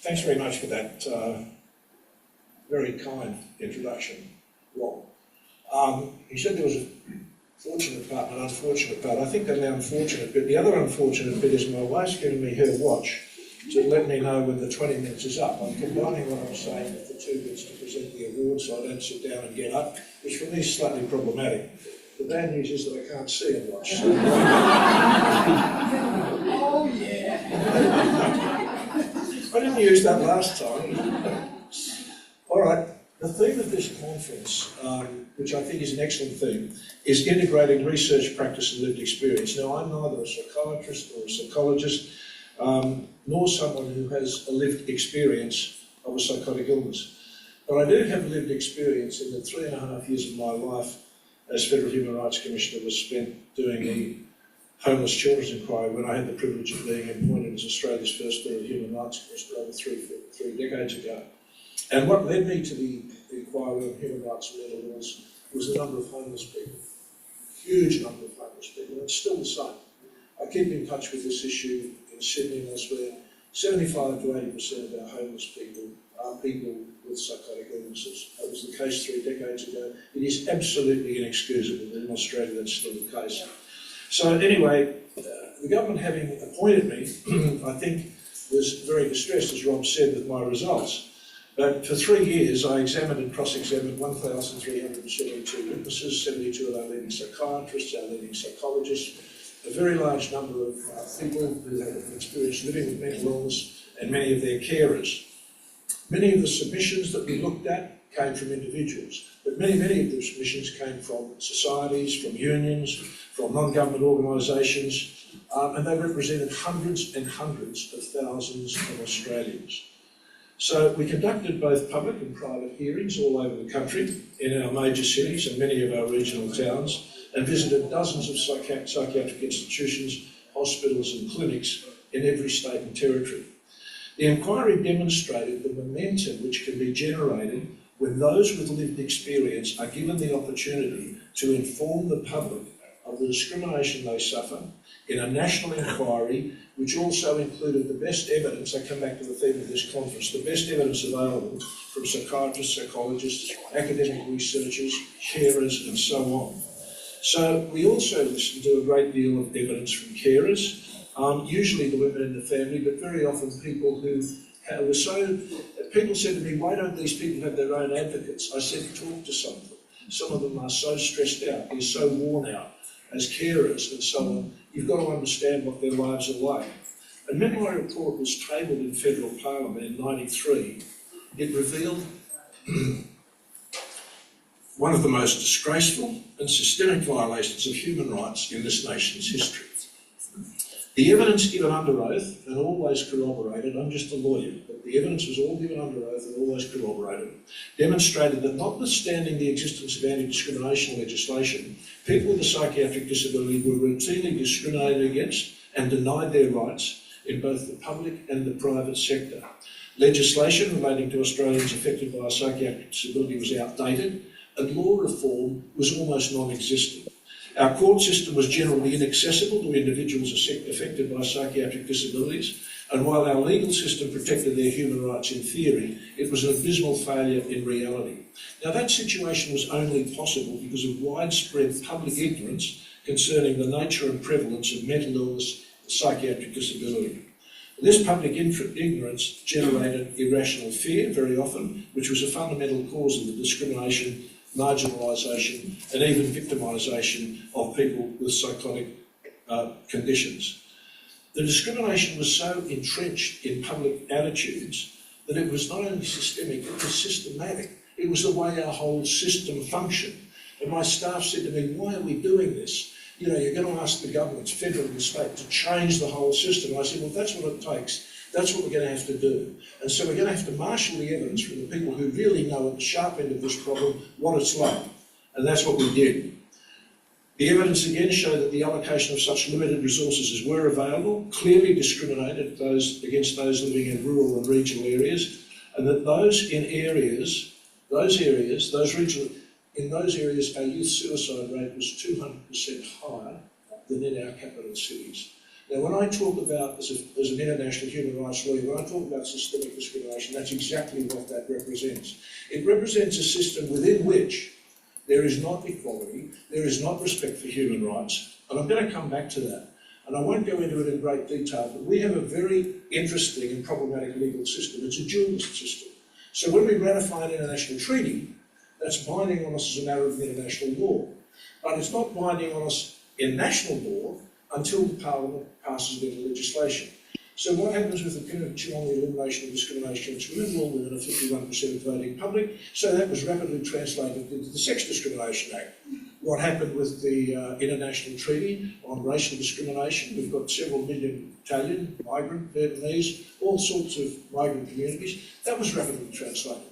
Thanks very much for that very kind introduction, Rob. You said there was a fortunate part and an unfortunate part. I think that the unfortunate bit, the other unfortunate bit is my wife's given me her watch to let me know when the 20 minutes is up. I'm combining what I'm saying with the 2 bits to present the award, so I don't sit down and get up, which for me is slightly problematic. The bad news is that I can't see a watch. So oh yeah! I didn't use that last time. All right, the theme of this conference, which I think is an excellent theme, is integrating research, practice and lived experience. Now, I'm neither a psychiatrist or a psychologist, nor someone who has a lived experience of a psychotic illness. But I do have lived experience in the 3.5 years of my life as Federal Human Rights Commissioner was spent doing the Homeless Children's Inquiry when I had the privilege of being appointed as Australia's first Federal Human Rights Commissioner over three decades ago. And what led me to the inquiry on human rights and mental illness was the number of homeless people. Huge number of homeless people, and it's still the same. I keep in touch with this issue in Sydney and elsewhere. 75 to 80% of our homeless people are people with psychotic illnesses. That was the case 3 decades ago. It is absolutely inexcusable that in Australia that's still the case. So anyway, the government having appointed me, I think was very distressed, as Rob said, with my results. But for 3 years, I examined and cross-examined 1,372 witnesses, 72 of our leading psychiatrists, our leading psychologists, a very large number of people who had experience living with mental illness, and many of their carers. Many of the submissions that we looked at came from individuals, but many of the submissions came from societies, from unions, from non-government organisations, and they represented hundreds and hundreds of thousands of Australians. So we conducted both public and private hearings all over the country, in our major cities and many of our regional towns, and visited dozens of psychiatric institutions, hospitals and clinics in every state and territory. The inquiry demonstrated the momentum which can be generated when those with lived experience are given the opportunity to inform the public of the discrimination they suffer in a national inquiry which also included the best evidence. I come back to the theme of this conference, the best evidence available from psychiatrists, psychologists, academic researchers, carers and so on. So we also listened to a great deal of evidence from carers, usually the women in the family, but very often people who were so... People said to me, why don't these people have their own advocates? I said, talk to some of them. Some of them are so stressed out, they're so worn out as carers and so on. You've got to understand what their lives are like. And when my report was tabled in Federal Parliament in '93, it revealed one of the most disgraceful and systemic violations of human rights in this nation's history. The evidence given under oath and always corroborated, I'm just a lawyer, but the evidence was all given under oath and always corroborated, demonstrated that notwithstanding the existence of anti-discrimination legislation, people with a psychiatric disability were routinely discriminated against and denied their rights in both the public and the private sector. Legislation relating to Australians affected by a psychiatric disability was outdated, and law reform was almost non-existent. Our court system was generally inaccessible to individuals affected by psychiatric disabilities, and while our legal system protected their human rights in theory, it was an abysmal failure in reality. Now, that situation was only possible because of widespread public ignorance concerning the nature and prevalence of mental illness and psychiatric disability. This public ignorance generated irrational fear very often, which was a fundamental cause of the discrimination, marginalisation and even victimisation of people with psychotic conditions. The discrimination was so entrenched in public attitudes that it was not only systemic, it was systematic. It was the way our whole system functioned. And my staff said to me, why are we doing this? You know, you're going to ask the governments, federal and state, to change the whole system. I said, well, that's what it takes. That's what we're going to have to do. And so we're going to have to marshal the evidence from the people who really know at the sharp end of this problem what it's like. And that's what we did. The evidence again showed that the allocation of such limited resources as were available clearly discriminated against those living in rural and regional areas, and that in those areas our youth suicide rate was 200% higher than in our capital cities. Now, when I talk about, as an international human rights lawyer, when I talk about systemic discrimination, that's exactly what that represents. It represents a system within which there is not equality, there is not respect for human rights, and I'm going to come back to that. And I won't go into it in great detail, but we have a very interesting and problematic legal system. It's a dualist system. So when we ratify an international treaty, that's binding on us as a matter of international law. But it's not binding on us in national law until the Parliament passes it into legislation. So what happens with the Convention on the Elimination of Discrimination against Women? Well, women are 51% voting public, so that was rapidly translated into the Sex Discrimination Act. What happened with the international treaty on racial discrimination? We've got several million Italian, migrant, Vietnamese, all sorts of migrant communities. That was rapidly translated.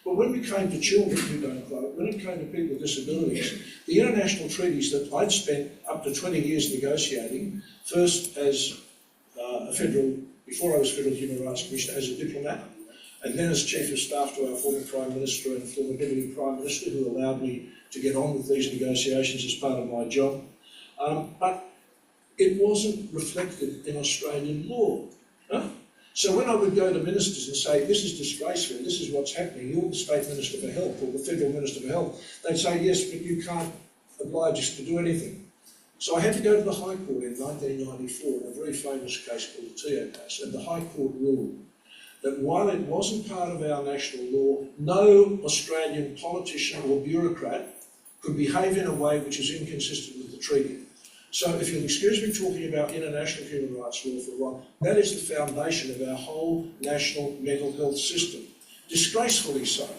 But when we came to children who don't vote, when it came to people with disabilities, the international treaties that I'd spent up to 20 years negotiating, first as before I was Federal Human Rights Commissioner, as a diplomat, and then as Chief of Staff to our former Prime Minister and former Deputy Prime Minister, who allowed me to get on with these negotiations as part of my job. But it wasn't reflected in Australian law. Huh? So when I would go to ministers and say, this is disgraceful, this is what's happening, you're the State Minister for Health or the Federal Minister for Health, they'd say, yes, but you can't oblige us to do anything. So I had to go to the High Court in 1994 in a very famous case called the Teo case, and the High Court ruled that while it wasn't part of our national law, no Australian politician or bureaucrat could behave in a way which is inconsistent with the treaty. So if you'll excuse me talking about international human rights law for a while, that is the foundation of our whole national mental health system. Disgracefully so.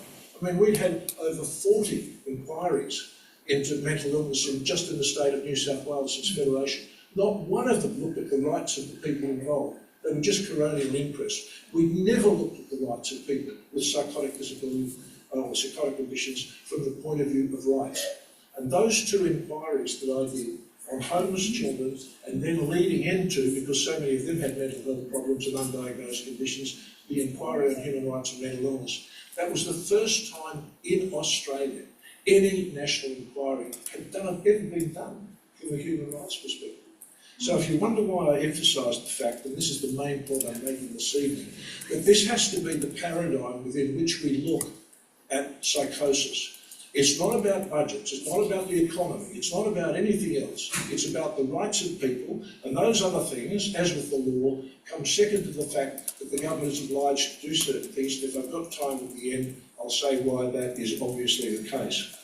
I mean, we'd had over 40 inquiries into mental illness just in the state of New South Wales since Federation. Not one of them looked at the rights of the people involved. They were just coronial inquests. We never looked at the rights of people with psychotic disability or psychotic conditions from the point of view of rights. And those two inquiries that I did on homeless children and then leading into, because so many of them had mental health problems and undiagnosed conditions, the inquiry on human rights and mental illness. That was the first time in Australia any national inquiry had ever been done from a human rights perspective. So if you wonder why I emphasise the fact, and this is the main point I'm making this evening, that this has to be the paradigm within which we look at psychosis. It's not about budgets, it's not about the economy, it's not about anything else. It's about the rights of people, and those other things, as with the law, come second to the fact that the government is obliged to do certain things, and if I've got time at the end, I'll say why that is obviously the case.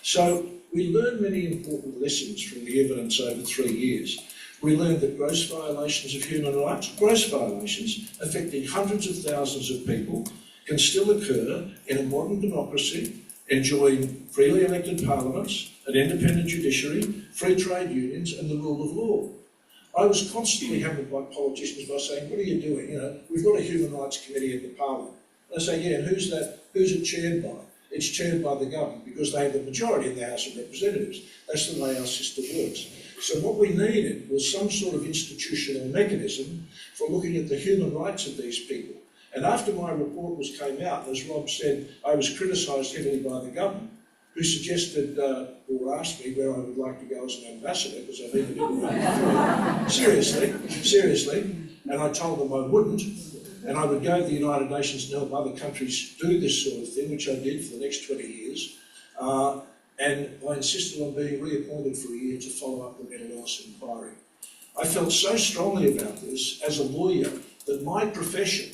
So we learned many important lessons from the evidence over 3 years. We learned that gross violations of human rights, gross violations affecting hundreds of thousands of people, can still occur in a modern democracy, enjoying freely elected parliaments, an independent judiciary, free trade unions and the rule of law. I was constantly hammered by politicians by saying, what are you doing? You know, we've got a human rights committee in the parliament. And I say, yeah, and who's that? Who's it chaired by? It's chaired by the government because they have the majority in the House of Representatives. That's the way our system works. So what we needed was some sort of institutional mechanism for looking at the human rights of these people. And after my report came out, as Rob said, I was criticised heavily by the government, who suggested or asked me where I would like to go as an ambassador, because I've even done that. Seriously. And I told them I wouldn't. And I would go to the United Nations and help other countries do this sort of thing, which I did for the next 20 years. And I insisted on being reappointed for a year to follow up the mental illness inquiry. I felt so strongly about this as a lawyer that my profession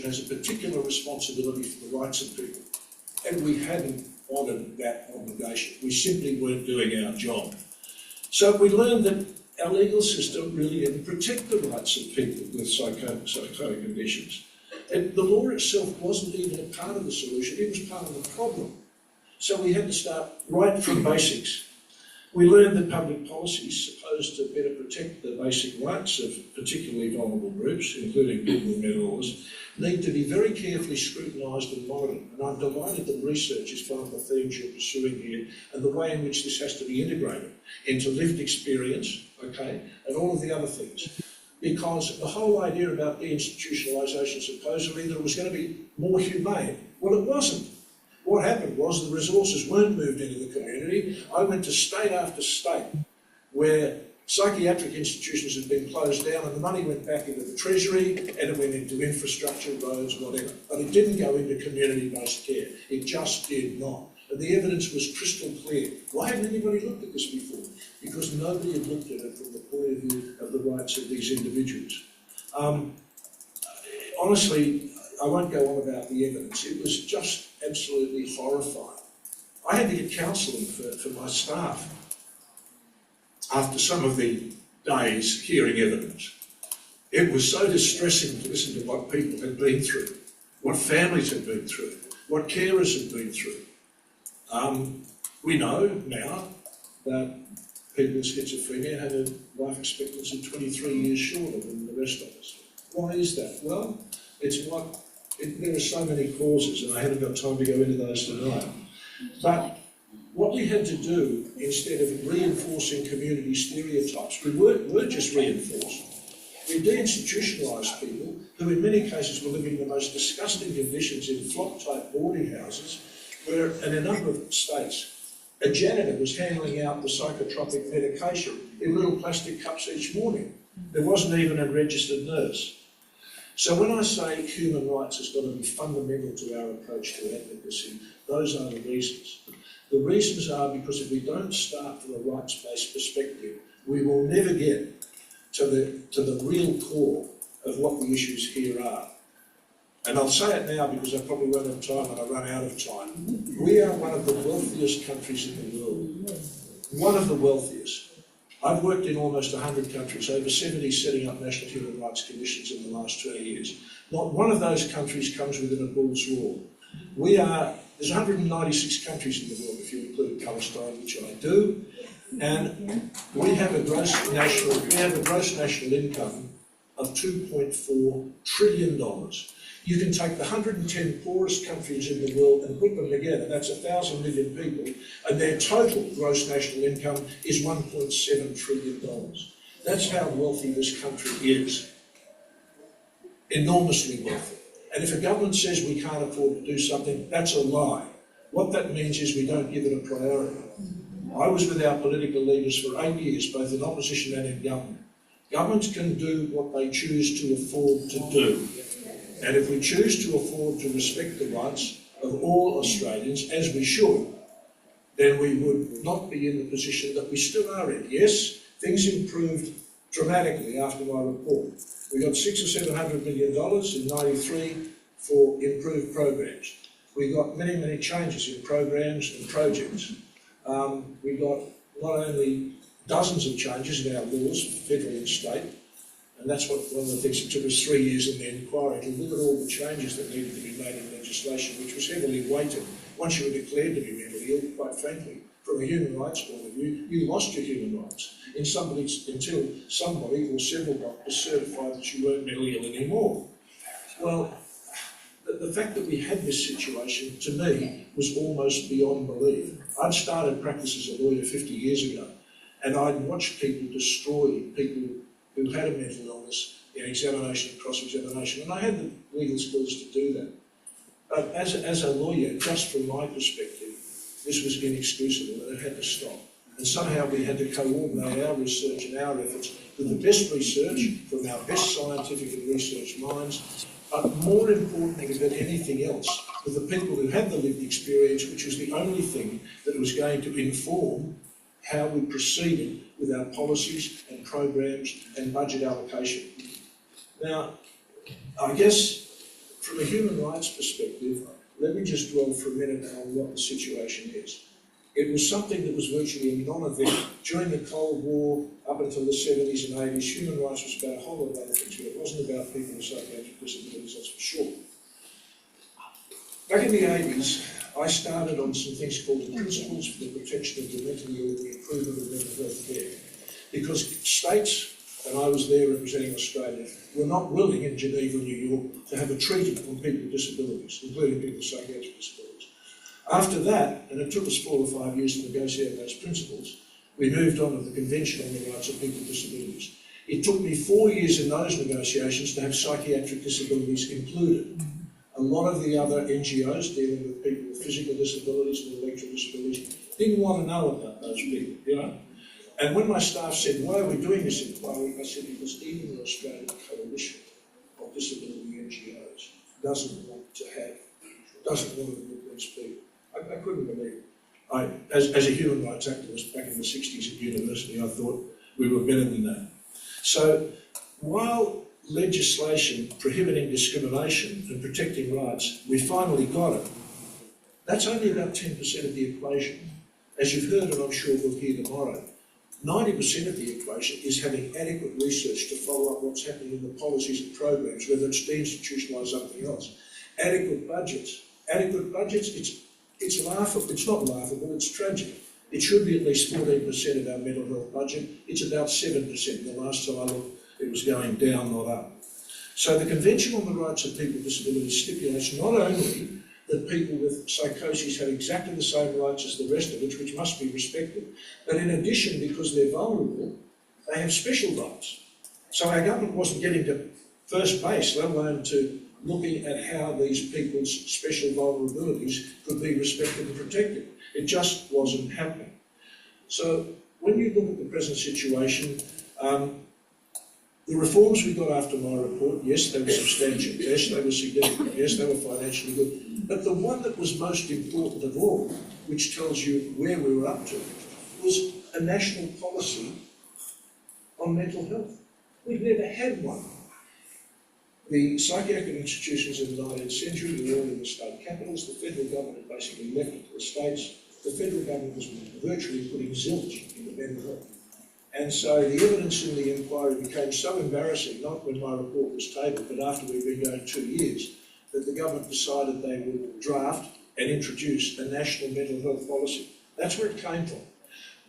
has a particular responsibility for the rights of people. And we hadn't honoured that obligation. We simply weren't doing our job. So we learned that our legal system really didn't protect the rights of people with psychotic conditions. And the law itself wasn't even a part of the solution, it was part of the problem. So we had to start right from basics. We learned that public policy is supposed to better protect the basic rights of particularly vulnerable groups, including people with mental illness, need to be very carefully scrutinised and monitored. And I'm delighted that research is one of the themes you're pursuing here, and the way in which this has to be integrated into lived experience, okay, and all of the other things. Because the whole idea about deinstitutionalisation, supposedly that it was going to be more humane, well, it wasn't. What happened was the resources weren't moved into the community. I went to state after state where Psychiatric institutions had been closed down and the money went back into the Treasury and it went into infrastructure, roads, whatever. But it didn't go into community-based care. It just did not. And the evidence was crystal clear. Why hadn't anybody looked at this before? Because nobody had looked at it from the point of view of the rights of these individuals. Honestly, I won't go on about the evidence. It was just absolutely horrifying. I had to get counselling for my staff after some of the days hearing evidence. It was so distressing to listen to what people had been through, what families had been through, what carers had been through. We know now that people with schizophrenia have a life expectancy 23 years shorter than the rest of us. Why is that? Well, there are so many causes, and I haven't got time to go into those tonight. But what we had to do, instead of reinforcing community stereotypes, we weren't just reinforced. We deinstitutionalised people who in many cases were living in the most disgusting conditions in flop-type boarding houses, where in a number of states, a janitor was handing out the psychotropic medication in little plastic cups each morning. There wasn't even a registered nurse. So when I say human rights has got to be fundamental to our approach to advocacy, those are the reasons. The reasons are because if we don't start from a rights-based perspective, we will never get to the real core of what the issues here are. And I'll say it now because I probably won't have time and I run out of time. We are one of the wealthiest countries in the world. One of the wealthiest. I've worked in almost 100 countries, over 70 setting up national human rights commissions in the last 20 years. Not one of those countries comes within a bull's roar. There's 196 countries in the world, if you include Palestine, which I do, and we have a gross national income of $2.4 trillion. You can take the 110 poorest countries in the world and put them together, that's 1,000 million people, and their total gross national income is $1.7 trillion. That's how wealthy this country is. Enormously wealthy. And if a government says we can't afford to do something, that's a lie. What that means is we don't give it a priority. I was with our political leaders for 8 years, both in opposition and in government. Governments can do what they choose to afford to do. And if we choose to afford to respect the rights of all Australians, as we should, then we would not be in the position that we still are in. Yes, things improved dramatically after my report. We got $600 or $700 million in '93 for improved programs. We got many, many changes in programs and projects. We got not only dozens of changes in our laws, federal and state, and that's one of the things that took us 3 years in the inquiry, to look at all the changes that needed to be made in legislation, which was heavily weighted. Once you were declared to be mentally ill, quite frankly, from a human rights point of view, you lost your human rights until somebody or several doctors certified that you weren't mentally ill anymore. Well, the fact that we had this situation, to me, was almost beyond belief. I'd started practice as a lawyer 50 years ago, and I'd watched people destroy people who had a mental illness in examination and cross-examination, and I had the legal skills to do that. But as a lawyer, just from my perspective, this was inexcusable and it had to stop. And somehow we had to coordinate our research and our efforts with the best research from our best scientific and research minds, but more importantly than anything else, with the people who had the lived experience, which was the only thing that was going to inform how we proceeded with our policies and programs and budget allocation. Now, I guess from a human rights perspective, let me just dwell for a minute on what the situation is. It was something that was virtually a non-event. During the Cold War, up until the 70s and 80s, human rights was about a whole lot of other things, but it wasn't about people with psychiatric disabilities, that's for sure. Back in the 80s, I started on some things called the Principles for the Protection of the Mentally Ill and the Improvement of Mental Health Care. Because states, and I was there representing Australia, were not willing in Geneva, New York, to have a treaty on people with disabilities, including people with psychiatric disabilities. After that, and it took us 4 or 5 years to negotiate those principles, we moved on to the Convention on the Rights of People with Disabilities. It took me 4 years in those negotiations to have psychiatric disabilities included. A lot of the other NGOs dealing with people with physical disabilities and intellectual disabilities didn't want to know about those people, you know. And when my staff said, why are we doing this inquiry, I said, because even the Australian Coalition of Disability NGOs doesn't want to remove these people. I couldn't believe it. As a human rights activist back in the 60s at university, I thought we were better than that. So while legislation prohibiting discrimination and protecting rights, we finally got it, that's only about 10% of the equation. As you've heard, and I'm sure we'll hear tomorrow, 90% of the equation is having adequate research to follow up what's happening in the policies and programs, whether it's deinstitutionalised or something else. Adequate budgets, it's laughable, it's not laughable, it's tragic. It should be at least 14% of our mental health budget. It's about 7%. The last time I looked, it was going down, not up. So the Convention on the Rights of People with Disabilities stipulates not only that people with psychosis have exactly the same rights as the rest of us, which must be respected, but in addition, because they're vulnerable, they have special rights. So our government wasn't getting to first base, let alone to looking at how these people's special vulnerabilities could be respected and protected. It just wasn't happening. So when you look at the present situation, the reforms we got after my report, yes, they were substantial, yes, they were significant, yes, they were financially good. But the one that was most important of all, which tells you where we were up to, was a national policy on mental health. We've never had one. The psychiatric institutions in the 19th century were all in the state capitals. The federal government basically left it to the states. The federal government was virtually putting zilch into mental health. And so the evidence in the inquiry became so embarrassing, not when my report was tabled, but after we'd been going 2 years, that the government decided they would draft and introduce a national mental health policy. That's where it came from.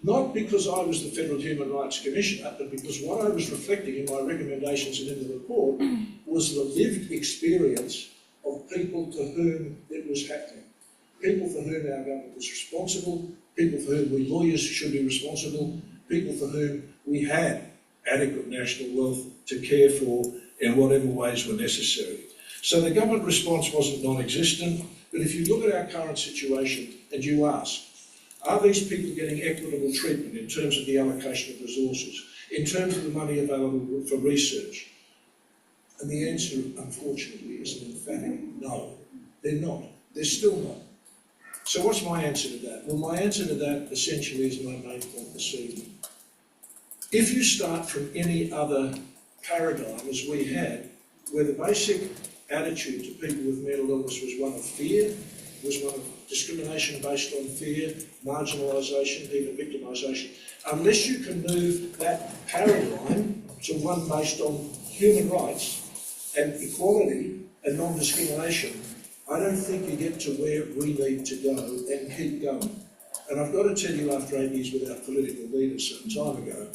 Not because I was the Federal Human Rights Commissioner, but because what I was reflecting in my recommendations and in the report was the lived experience of people to whom it was happening. People for whom our government was responsible, people for whom we lawyers should be responsible, people for whom we had adequate national wealth to care for in whatever ways were necessary. So the government response wasn't non-existent, but if you look at our current situation and you ask, are these people getting equitable treatment in terms of the allocation of resources, in terms of the money available for research? And the answer, unfortunately, is an emphatic no. They're not. They're still not. So what's my answer to that? Well, my answer to that essentially is my main point this evening. If you start from any other paradigm as we had, where the basic attitude to people with mental illness was one of fear, was one of discrimination based on fear, marginalisation, even victimisation, unless you can move that paradigm to one based on human rights and equality and non-discrimination, I don't think you get to where we need to go and keep going. And I've got to tell you, after 8 years without political leaders some time ago,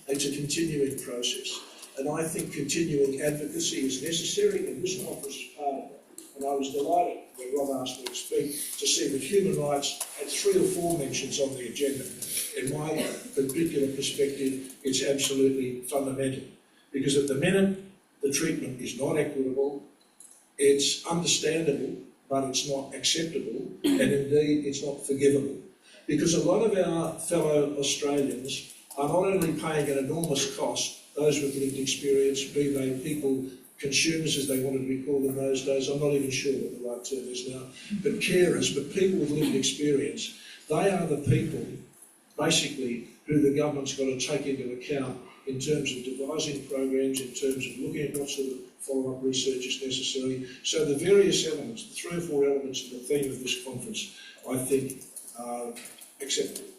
it's a continuing process. And I think continuing advocacy is necessary, and this conference is part of it. And I was delighted when Rob asked me to speak to see that human rights had 3 or 4 mentions on the agenda. In my particular perspective, it's absolutely fundamental. Because at the minute, the treatment is not equitable, it's understandable, but it's not acceptable, and indeed it's not forgivable. Because a lot of our fellow Australians are not only paying an enormous cost, those with lived experience, be they people, consumers as they wanted to be called in those days, I'm not even sure what the right term is now, but carers, but people with lived experience, they are the people, basically, who the government's got to take into account in terms of devising programs, in terms of looking at what sort of follow-up research is necessary. So the various elements, the 3 or 4 elements of the theme of this conference, I think are acceptable.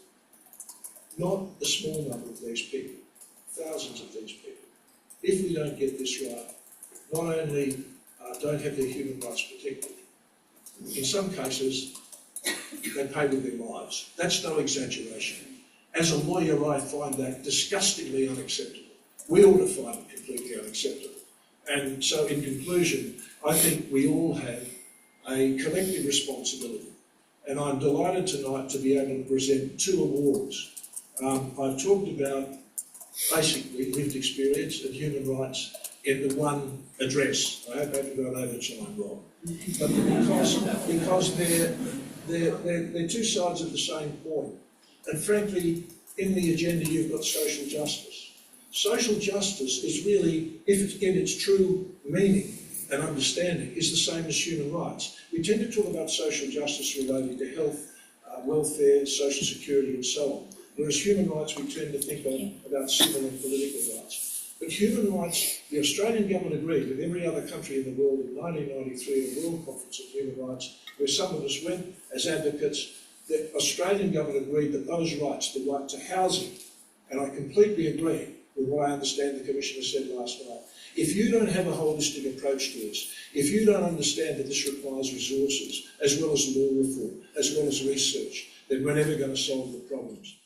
Not a small number of these people, thousands of these people. If we don't get this right, not only don't have their human rights protected, in some cases, they pay with their lives. That's no exaggeration. As a lawyer, I find that disgustingly unacceptable. We ought to find it completely unacceptable. And so, in conclusion, I think we all have a collective responsibility. And I'm delighted tonight to be able to present 2 awards. I've talked about basically lived experience and human rights in the one address. I hope I haven't gone over time, Rob. But because they're 2 sides of the same coin. And frankly, in the agenda you've got social justice. Social justice is really, if it's in its true meaning and understanding, is the same as human rights. We tend to talk about social justice related to health, welfare, social security and so on, whereas human rights we tend to think about civil and political rights. But human rights, the Australian government agreed with every other country in the world in 1993 at the World Conference on Human Rights, where some of us went as advocates. The Australian government agreed that those rights, the right to housing, and I completely agree with what I understand the Commissioner said last night, if you don't have a holistic approach to this, if you don't understand that this requires resources, as well as law reform, as well as research, then we're never going to solve the problems.